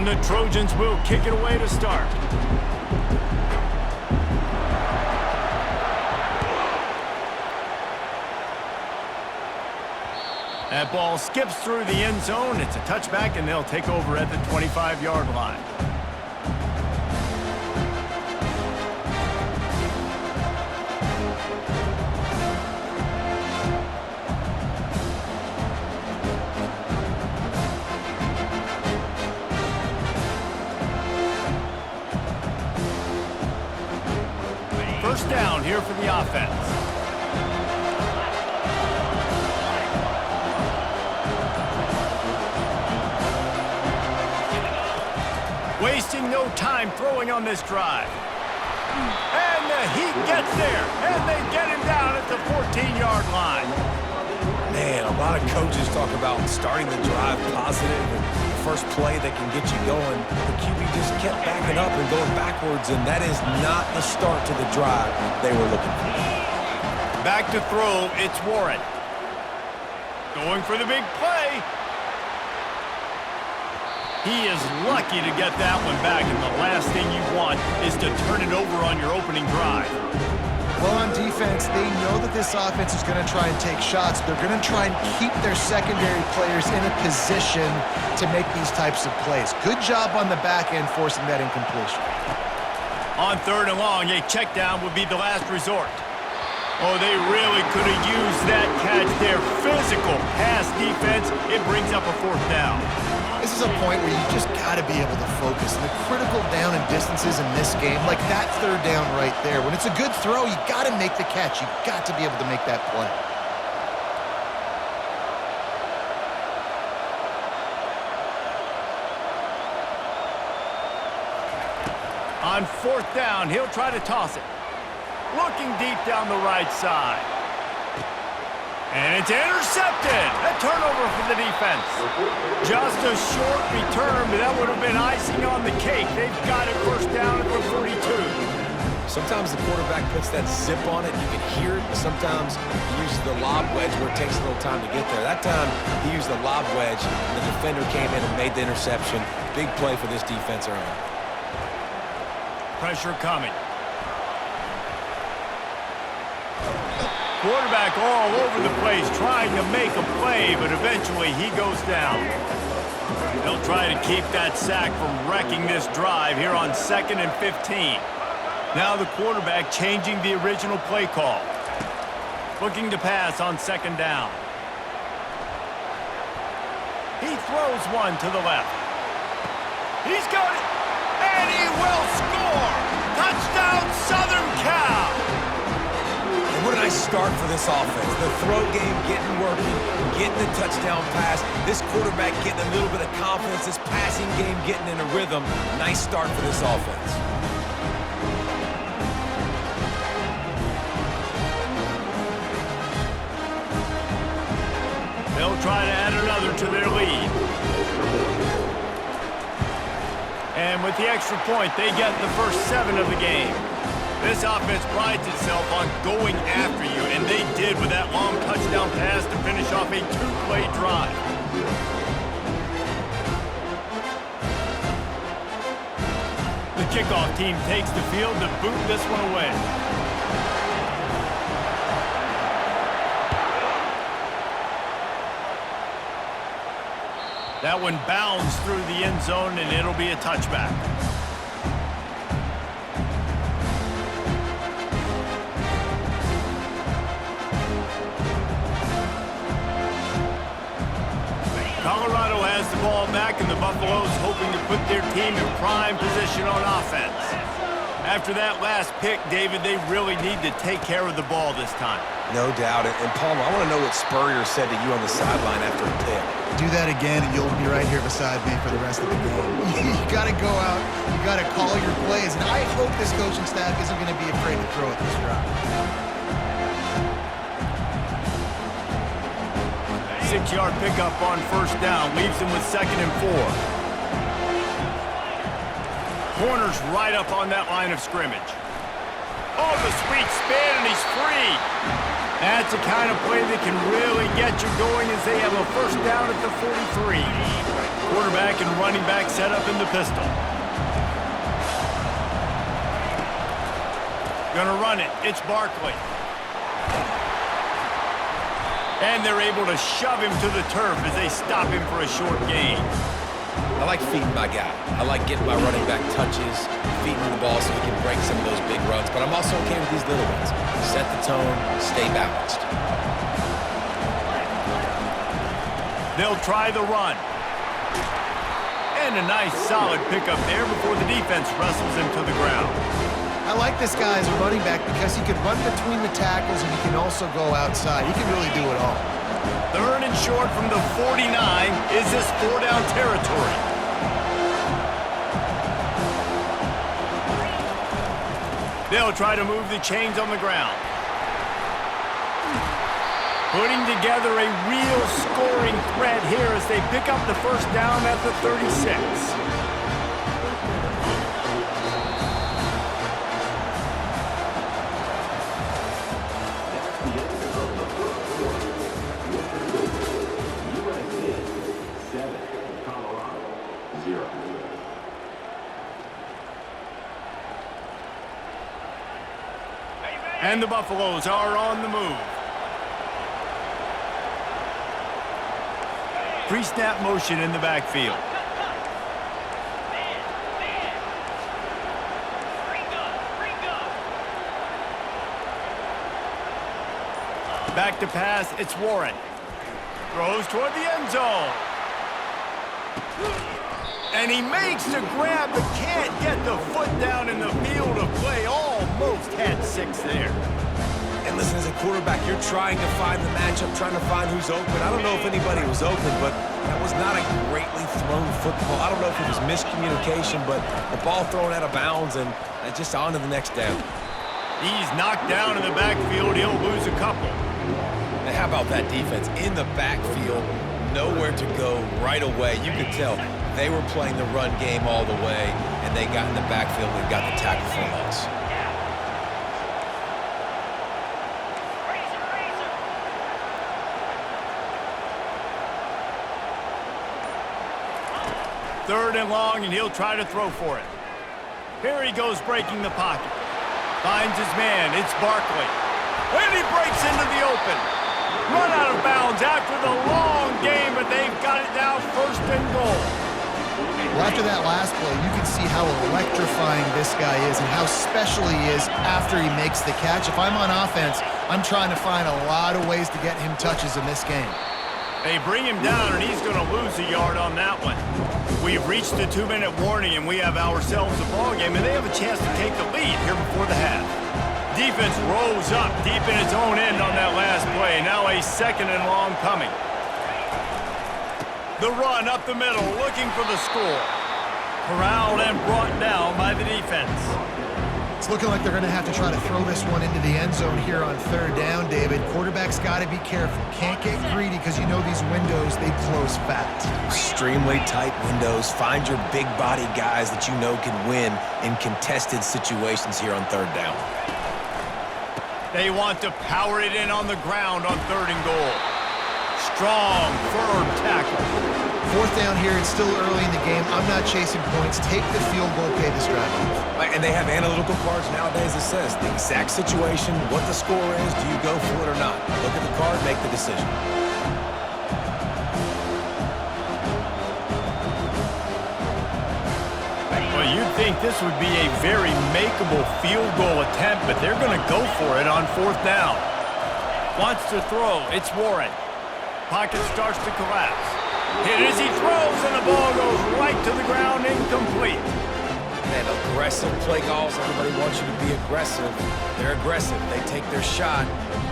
And the Trojans will kick it away to start. That ball skips through the end zone. It's a touchback, and they'll take over at the 25-yard line. First down here for the offense. Wasting no time throwing on this drive. And the Heat gets there, and they get him down at the 14-yard line. Man, a lot of coaches talk about starting the drive positive and the first play that can get you going. The QB just kept backing up and going backwards, and that is not the start to the drive they were looking for. Back to throw, it's Warren. Going for the big play. He is lucky to get that one back, and the last thing you want is to turn it over on your opening drive. Well, on defense, they know that this offense is going to try and take shots. They're going to try and keep their secondary players in a position to make these types of plays. Good job on the back end forcing that incompletion. On third and long, a check down would be the last resort. Oh, they really could have used that catch there. Physical pass defense, it brings up a fourth down. This is a point where you just got to be able to focus. And the critical down and distances in this game, like that third down right there. When it's a good throw, you got to make the catch. You got to be able to make that play. On fourth down, he'll try to toss it. Looking deep down the right side. And it's intercepted. A turnover for the defense. Just a short return, but that would have been icing on the cake. They've got it first down at the 42. Sometimes the quarterback puts that zip on it. You can hear it. Sometimes he uses the lob wedge where it takes a little time to get there. That time, he used the lob wedge, and the defender came in and made the interception. Big play for this defense early. Pressure coming. Quarterback all over the place trying to make a play, but eventually he goes down. They'll try to keep that sack from wrecking this drive here on 2nd and 15. Now the quarterback changing the original play call. Looking to pass on 2nd down. He throws one to the left. He's got it, and he will score! Touchdown, Southern Cal! What a nice start for this offense. The throw game getting working, getting the touchdown pass. This quarterback getting a little bit of confidence. This passing game getting in a rhythm. Nice start for this offense. They'll try to add another to their lead. And with the extra point, they get the first 7 of the game. This offense prides itself on going after you, and they did with that long touchdown pass to finish off a 2-play drive. The kickoff team takes the field to boot this one away. That one bounds through the end zone, and it'll be a touchback. Colorado has the ball back, and the Buffaloes hoping to put their team in prime position on offense. After that last pick, David, they really need to take care of the ball this time. No doubt. And Palmer, I want to know what Spurrier said to you on the sideline after a pick. Do that again, and you'll be right here beside me for the rest of the game. You got to go out. You got to call your plays. And I hope this coaching staff isn't going to be afraid to throw at this drive. 6-yard pickup on first down. Leaves him with 2nd and 4. Corner's right up on that line of scrimmage. Oh, the sweet spin, and he's free. That's the kind of play that can really get you going as they have a first down at the 43. Quarterback and running back set up in the pistol. Gonna run it. It's Barkley. And they're able to shove him to the turf as they stop him for a short gain. I like feeding my guy. I like getting my running back touches, feeding the ball so he can break some of those big runs. But I'm also okay with these little ones. Set the tone, stay balanced. They'll try the run. And a nice solid pickup there before the defense wrestles him to the ground. I like this guy as a running back because he can run between the tackles and he can also go outside. He can really do it all. Third and short from the 49. Is this 4-down territory? They'll try to move the chains on the ground. Putting together a real scoring threat here as they pick up the first down at the 36. And the Buffaloes are on the move. Pre-snap motion in the backfield. Back to pass, it's Warren. Throws toward the end zone. And he makes the grab but can't get the foot down in the field of play. Almost had 6 there. And listen, as a quarterback, you're trying to find the matchup, trying to find who's open. I don't know if anybody was open, but that was not a greatly thrown football. I don't know if it was miscommunication, but the ball thrown out of bounds and just on to the next down. He's knocked down in the backfield. He'll lose a couple. And how about that defense? In the backfield, nowhere to go right away. You could tell they were playing the run game all the way, and they got in the backfield and got the tackle for a loss. Third and long, and he'll try to throw for it. Here he goes breaking the pocket. Finds his man. It's Barkley. And he breaks into the open. Run out of bounds after the long game, but they've got it now first and goal. Well, after that last play, you can see how electrifying this guy is and how special he is after he makes the catch. If I'm on offense, I'm trying to find a lot of ways to get him touches in this game. They bring him down, and he's going to lose a yard on that one. We've reached the 2-minute warning, and we have ourselves a ball game, and they have a chance to take the lead here before the half. Defense rose up deep in its own end on that last play. Now a second and long coming. The run up the middle, looking for the score. Corralled and brought down by the defense. It's looking like they're going to have to try to throw this one into the end zone here on third down, David. Quarterback's got to be careful. Can't get greedy because you know these windows, they close fast. Extremely tight windows. Find your big body guys that you know can win in contested situations here on third down. They want to power it in on the ground on third and goal. Strong, firm tackle. Fourth down here, it's still early in the game. I'm not chasing points. Take the field goal, pay this drive off. And they have analytical cards nowadays that says the exact situation, what the score is, do you go for it or not? Look at the card, make the decision. Well, you'd think this would be a very makeable field goal attempt, but they're going to go for it on fourth down. Wants to throw. It's Warren. Pocket starts to collapse. Hit as he throws, and the ball goes right to the ground, incomplete. Man, aggressive play calls. Everybody wants you to be aggressive. They're aggressive. They take their shot.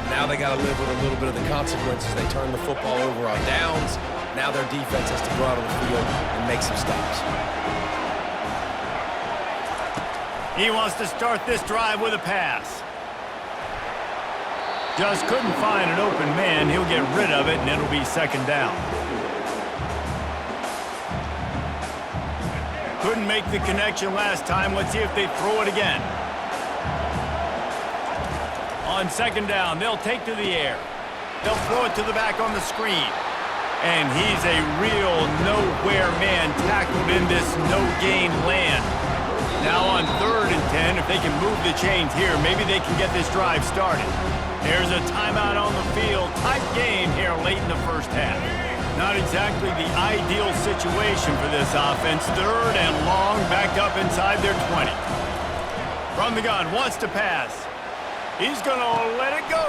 Now they got to live with a little bit of the consequences. They turn the football over on downs. Now their defense has to go out on the field and make some stops. He wants to start this drive with a pass. Just couldn't find an open man. He'll get rid of it, and it'll be second down. Couldn't make the connection last time. Let's see if they throw it again. On second down, they'll take to the air. They'll throw it to the back on the screen. And he's a real nowhere man tackled in this no-gain land. Now on 3rd and 10, if they can move the chains here, maybe they can get this drive started. There's a timeout on the field. Tight game here late in the first half. Not exactly the ideal situation for this offense. 3rd and long, back up inside their 20. From the gun, wants to pass. He's going to let it go.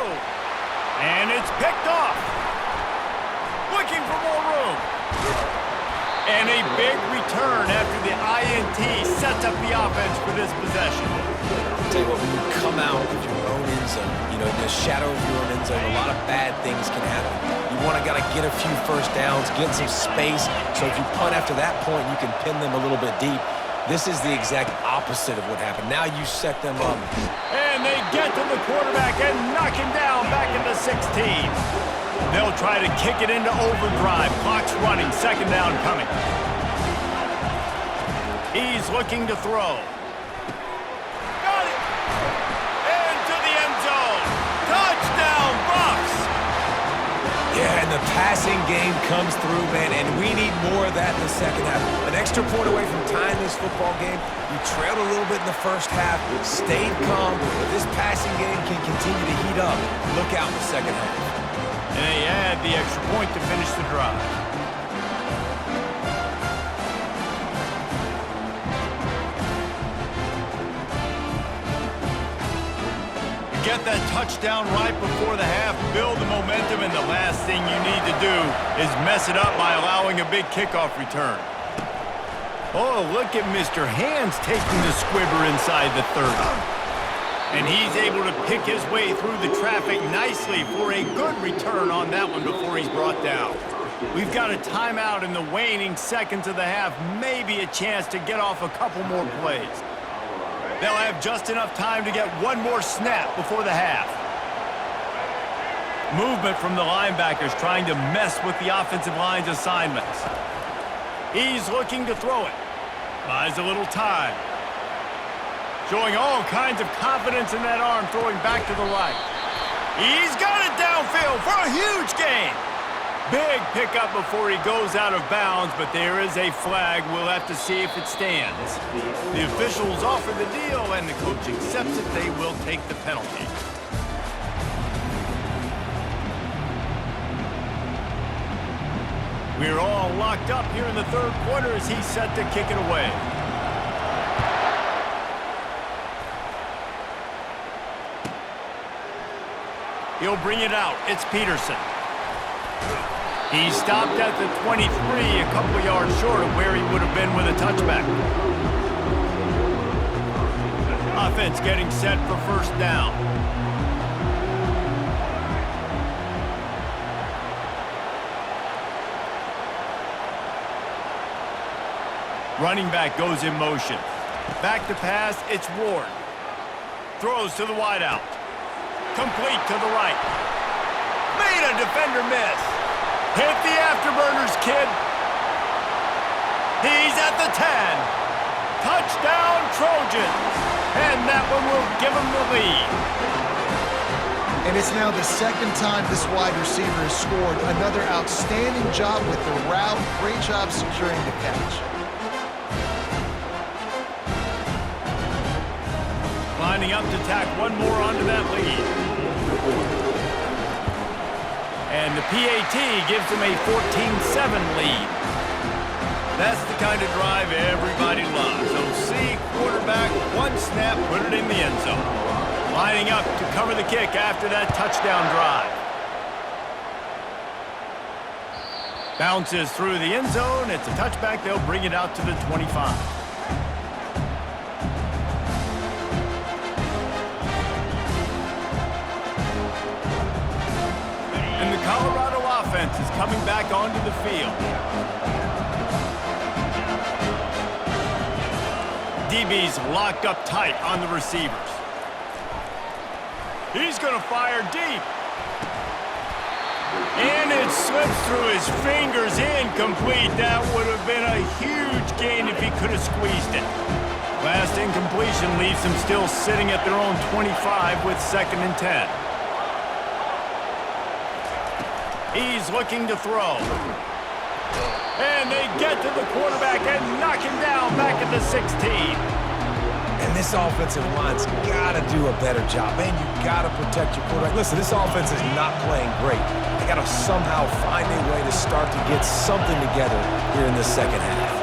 And it's picked off. Looking for more room. And a big return after the INT sets up the offense for this possession. I'll tell you what, when you come out of your own end zone, you know, in the shadow of your own end zone, a lot of bad things can happen. You want to get a few first downs, get some space, so if you punt after that point, you can pin them a little bit deep. This is the exact opposite of what happened. Now you set them up. And they get to the quarterback and knock him down back into 16. They'll try to kick it into overdrive. Clock's running. Second down coming. He's looking to throw. Got it! Into the end zone. Touchdown, Bucs! Yeah, and the passing game comes through, man, and we need more of that in the second half. An extra point away from tying this football game. You trailed a little bit in the first half, stayed calm, but this passing game can continue to heat up. Look out in the second half. And they add the extra point to finish the drive. Get that touchdown right before the half, build the momentum, and the last thing you need to do is mess it up by allowing a big kickoff return. Oh, look at Mr. Hands taking the squibber inside the 30. And he's able to pick his way through the traffic nicely for a good return on that one before he's brought down. We've got a timeout in the waning seconds of the half, maybe a chance to get off a couple more plays. They'll have just enough time to get one more snap before the half. Movement from the linebackers trying to mess with the offensive line's assignments. He's looking to throw it. Buys a little time. Showing all kinds of confidence in that arm, throwing back to the right. He's got it downfield for a huge gain. Big pickup before he goes out of bounds, but there is a flag. We'll have to see if it stands. The officials offer the deal, and the coach accepts it. They will take the penalty. We're all locked up here in the third quarter as he's set to kick it away. He'll bring it out. It's Peterson. He stopped at the 23, a couple of yards short of where he would have been with a touchback. Offense getting set for first down. Running back goes in motion. Back to pass, it's Ward. Throws to the wideout. Complete to the right. Made a defender miss. Hit the afterburners, kid. He's at the 10. Touchdown, Trojans. And that one will give him the lead. And it's now the second time this wide receiver has scored. Another outstanding job with the route. Great job securing the catch. Lining up to tack one more onto that lead. And the PAT gives them a 14-7 lead. That's the kind of drive everybody loves. OC, quarterback, one snap, put it in the end zone. Lining up to cover the kick after that touchdown drive. Bounces through the end zone. It's a touchback. They'll bring it out to the 25. And the Colorado offense is coming back onto the field. DB's locked up tight on the receivers. He's going to fire deep. And it slips through his fingers, incomplete. That would have been a huge gain if he could have squeezed it. Last incompletion leaves them still sitting at their own 25 with 2nd and 10. He's looking to throw. And they get to the quarterback and knock him down back at the 16. And this offensive line's got to do a better job. Man, you got to protect your quarterback. Listen, this offense is not playing great. They got to somehow find a way to start to get something together here in the second half.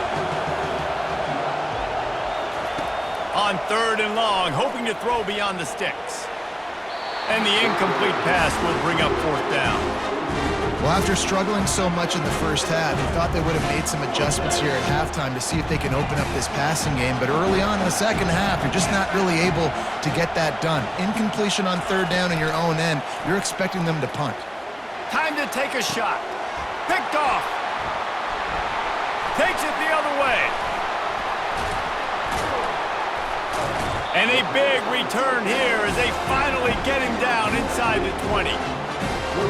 On 3rd and long, hoping to throw beyond the sticks. And the incomplete pass will bring up 4th down. Well, after struggling so much in the first half, you thought they would have made some adjustments here at halftime to see if they can open up this passing game. But early on in the second half, you're just not really able to get that done. Incompletion on 3rd down in your own end, you're expecting them to punt. Time to take a shot. Picked off. Takes it the other way. And a big return here as they finally get him down inside the 20.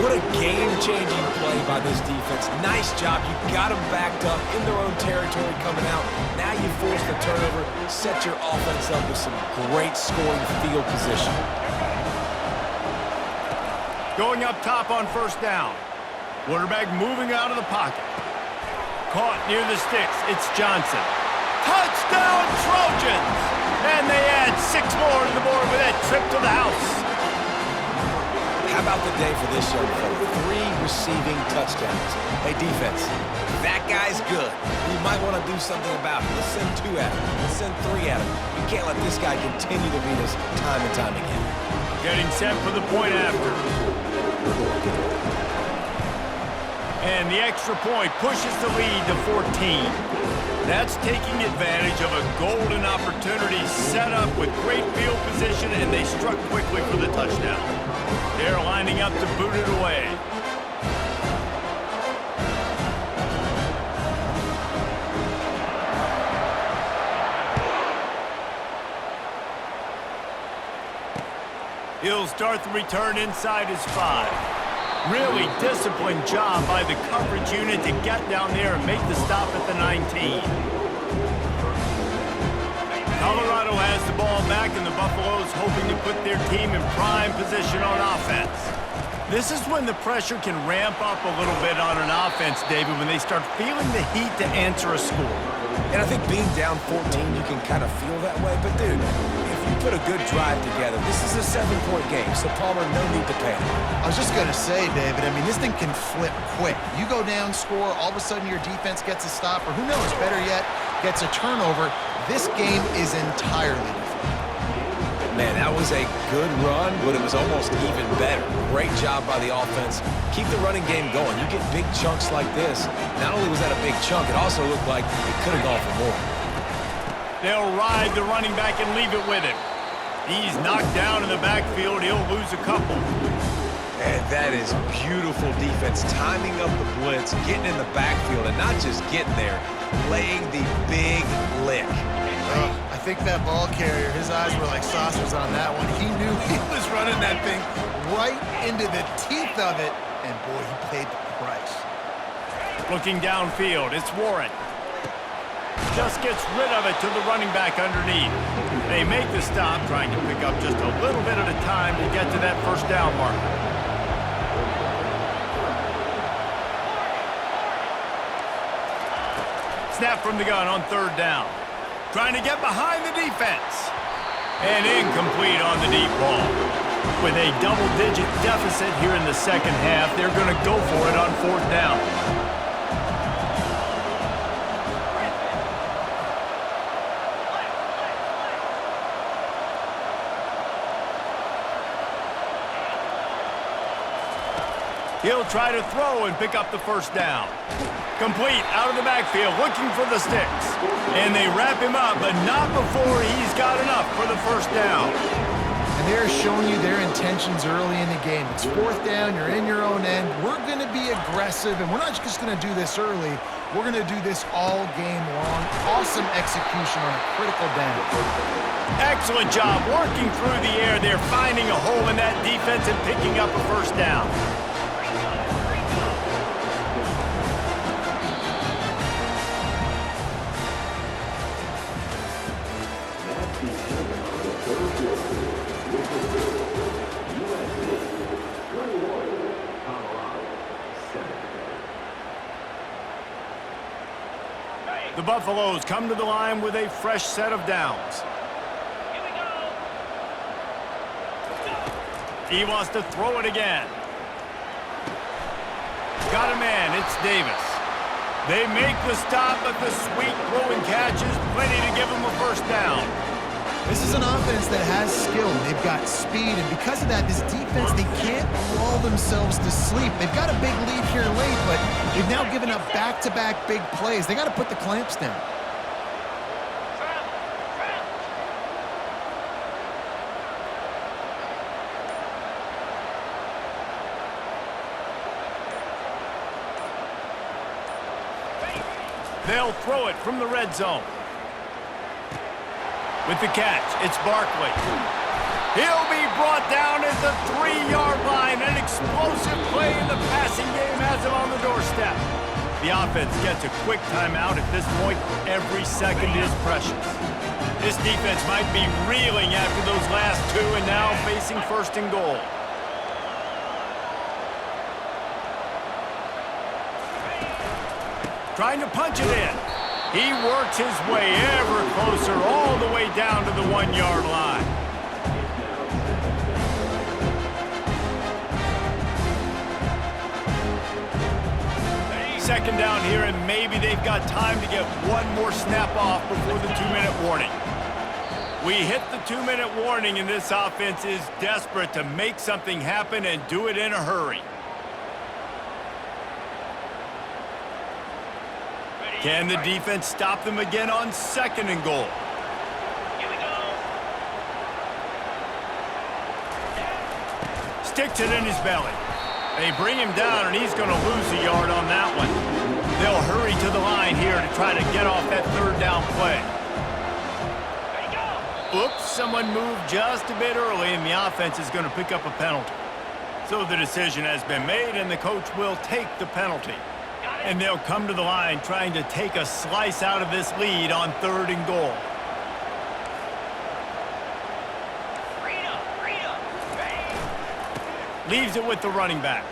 What a game-changing play by this defense. Nice job. You got them backed up in their own territory coming out. Now you force the turnover, set your offense up with some great scoring field position. Going up top on 1st down. Quarterback moving out of the pocket. Caught near the sticks. It's Johnson. Touchdown Trojans! And they add 6 more to the board with that trip to the house. How about the day for this young fella? 3 receiving touchdowns. Hey, defense, that guy's good. We might want to do something about it. Let's send 2 at him. Let's send 3 at him. You can't let this guy continue to beat us time and time again. Getting set for the point after. And the extra point pushes the lead to 14. That's taking advantage of a golden opportunity set up with great field position, and they struck quickly for the touchdown. They're lining up to boot it away. He'll start the return inside his 5. Really disciplined job by the coverage unit to get down there and make the stop at the 19. Colorado has the ball back, and the Buffaloes hoping to put their team in prime position on offense. This is when the pressure can ramp up a little bit on an offense, David, when they start feeling the heat to answer a score. And I think being down 14, you can kind of feel that way. But, dude, if you put a good drive together, this is a 7-point game, so Palmer, no need to panic. I was just going to say, David, I mean, this thing can flip quick. You go down, score, all of a sudden your defense gets a stop, or who knows, better yet, gets a turnover. This game is entirely different. Man, that was a good run, but it was almost even better. Great job by the offense. Keep the running game going. You get big chunks like this. Not only was that a big chunk, it also looked like it could have gone for more. They'll ride the running back and leave it with him. He's knocked down in the backfield. He'll lose a couple. And that is beautiful defense, timing up the blitz, getting in the backfield, and not just getting there, laying the big lick. I think that ball carrier, his eyes were like saucers on that one. He knew he was running that thing right into the teeth of it, and boy, he paid the price. Looking downfield, it's Warren. Just gets rid of it to the running back underneath. They make the stop, trying to pick up just a little bit at a time to get to that 1st down marker. Snap from the gun on 3rd down. Trying to get behind the defense. And incomplete on the deep ball. With a double-digit deficit here in the second half, they're going to go for it on 4th down. He'll try to throw and pick up the 1st down. Complete out of the backfield, looking for the sticks. And they wrap him up, but not before he's got enough for the 1st down. And they're showing you their intentions early in the game. It's 4th down, you're in your own end. We're going to be aggressive, and we're not just going to do this early. We're going to do this all game long. Awesome execution on a critical down. Excellent job working through the air. They're finding a hole in that defense and picking up a 1st down. The Buffaloes come to the line with a fresh set of downs. He wants to throw it again. Got a man, it's Davis. They make the stop, but the sweet throwing catch is plenty to give them a first down. This is an offense that has skill. They've got speed, and because of that, this defense, they can't lull themselves to sleep. They've got a big lead here late, but they've now given up back-to-back big plays. They got to put the clamps down. They'll throw it from the red zone. With the catch, it's Barkley. He'll be brought down at the 3-yard line. An explosive play in the passing game has him on the doorstep. The offense gets a quick timeout at this point. Every second is precious. This defense might be reeling after those last two and now facing first and goal. Trying to punch it in. He works his way ever closer all the way down to the 1-yard line. Second down here, and maybe they've got time to get one more snap off before the 2-minute warning. We hit the 2-minute warning, and this offense is desperate to make something happen and do it in a hurry. Can the defense stop them again on second and goal? Here we go. Sticks it in his belly. They bring him down, and he's going to lose a yard on that one. They'll hurry to the line here to try to get off that third down play. Oops, someone moved just a bit early, and the offense is going to pick up a penalty. So the decision has been made, and the coach will take the penalty. And they'll come to the line trying to take a slice out of this lead on third and goal. Leaves it with the running back.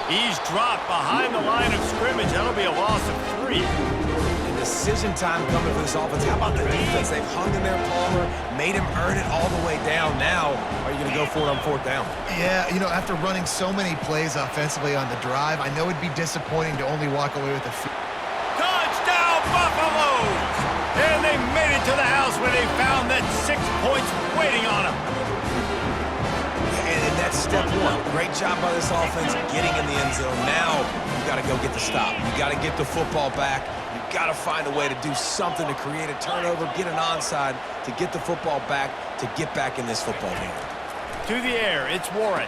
He's dropped behind the line of scrimmage. That'll be a loss of 3. And decision time coming for this offense. How about the defense? They've hung in there, Palmer, made him earn it all the way down. Now, are you going to go for it on fourth down? Yeah, you know, after running so many plays offensively on the drive, I know it'd be disappointing to only walk away with a few. Touchdown, Buffaloes! And they made it to the house where they found that 6 points waiting on them. And that's step one. Great job by this offense getting in the end zone. Now, you got to go get the stop. You got to get the football back. You got to find a way to do something to create a turnover, get an onside, to get the football back, to get back in this football game. To the air, it's Warren.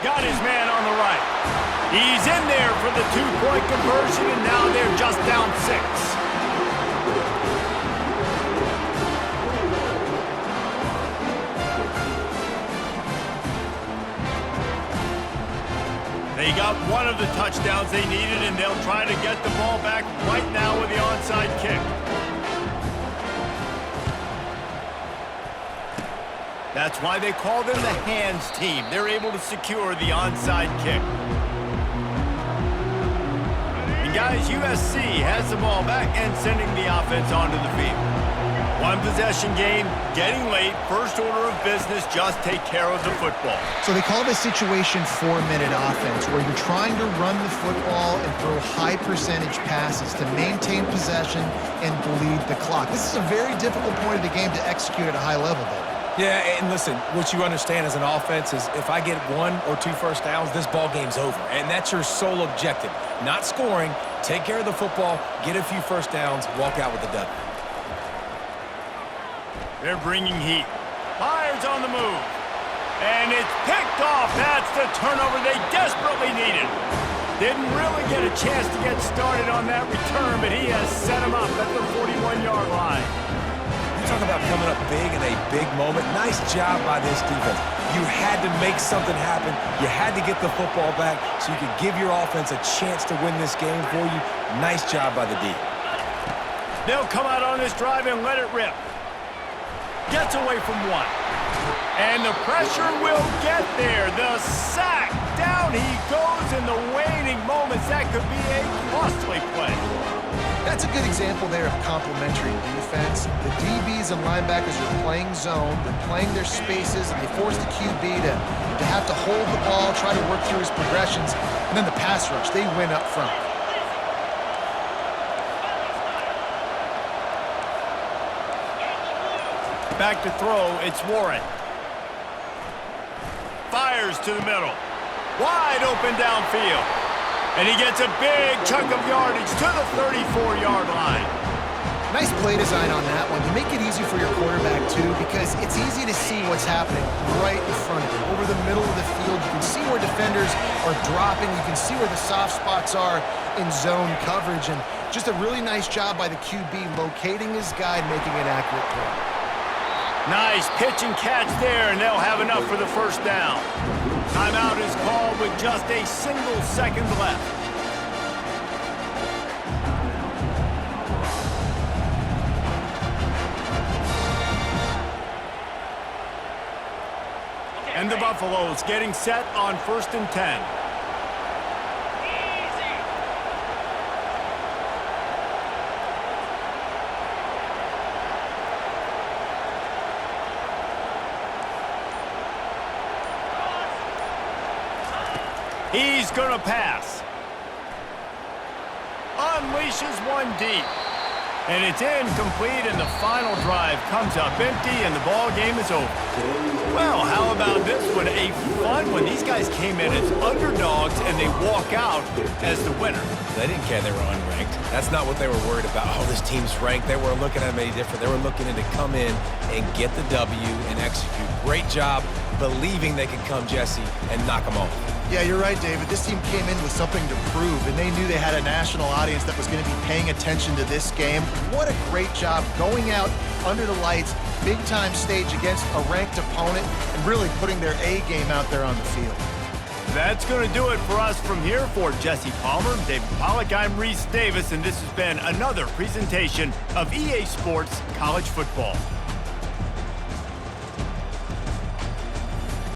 Got his man on the right. He's in there for the 2-point conversion, and now they're just down 6. They got one of the touchdowns they needed, and they'll try to get the ball back right now with the onside kick. That's why they call them the hands team. They're able to secure the onside kick. And guys, USC has the ball back and sending the offense onto the field. One possession game, getting late, first order of business, just take care of the football. So they call this situation 4-minute offense, where you're trying to run the football and throw high percentage passes to maintain possession and bleed the clock. This is a very difficult point of the game to execute at a high level, though. Yeah, and listen, what you understand as an offense is if I get 1 or 2 first downs, this ball game's over. And that's your sole objective. Not scoring, take care of the football, get a few first downs, walk out with the W. They're bringing heat. Myers on the move. And it's picked off. That's the turnover they desperately needed. Didn't really get a chance to get started on that return, but he has set him up at the 41-yard line. You talk about coming up big in a big moment. Nice job by this defense. You had to make something happen. You had to get the football back so you could give your offense a chance to win this game for you. Nice job by the D. They'll come out on this drive and let it rip. Gets away from 1. And the pressure will get there. The sack. Down he goes, and in the waning moments, that could be a costly play. That's a good example there of complementary defense. The DBs and linebackers are playing zone, they're playing their spaces, and they force the QB to have to hold the ball, try to work through his progressions, and then the pass rush, they win up front. Back to throw, it's Warren. Fires to the middle. Wide open downfield. And he gets a big chunk of yardage to the 34-yard line. Nice play design on that one. You make it easy for your quarterback, too, because it's easy to see what's happening right in front of you. Over the middle of the field, you can see where defenders are dropping. You can see where the soft spots are in zone coverage. And just a really nice job by the QB locating his guy and making an accurate play. Nice pitch and catch there, and they'll have enough for the first down. Timeout is called with just a single second left. And the Buffaloes getting set on 1st and 10. He's going to pass. Unleashes one deep. And it's incomplete, and the final drive comes up empty, and the ball game is over. Well, how about this one? A fun one. These guys came in as underdogs, and they walk out as the winner. They didn't care they were unranked. That's not what they were worried about. Oh, this team's ranked. They weren't looking at them any different. They were looking to come in and get the W and execute. Great job believing they could come, Jesse, and knock them off. Yeah, you're right, David. This team came in with something to prove, and they knew they had a national audience that was going to be paying attention to this game. What a great job going out under the lights, big-time stage against a ranked opponent, and really putting their A game out there on the field. That's going to do it for us from here. For Jesse Palmer, David Pollack, I'm Reese Davis, and this has been another presentation of EA Sports College Football.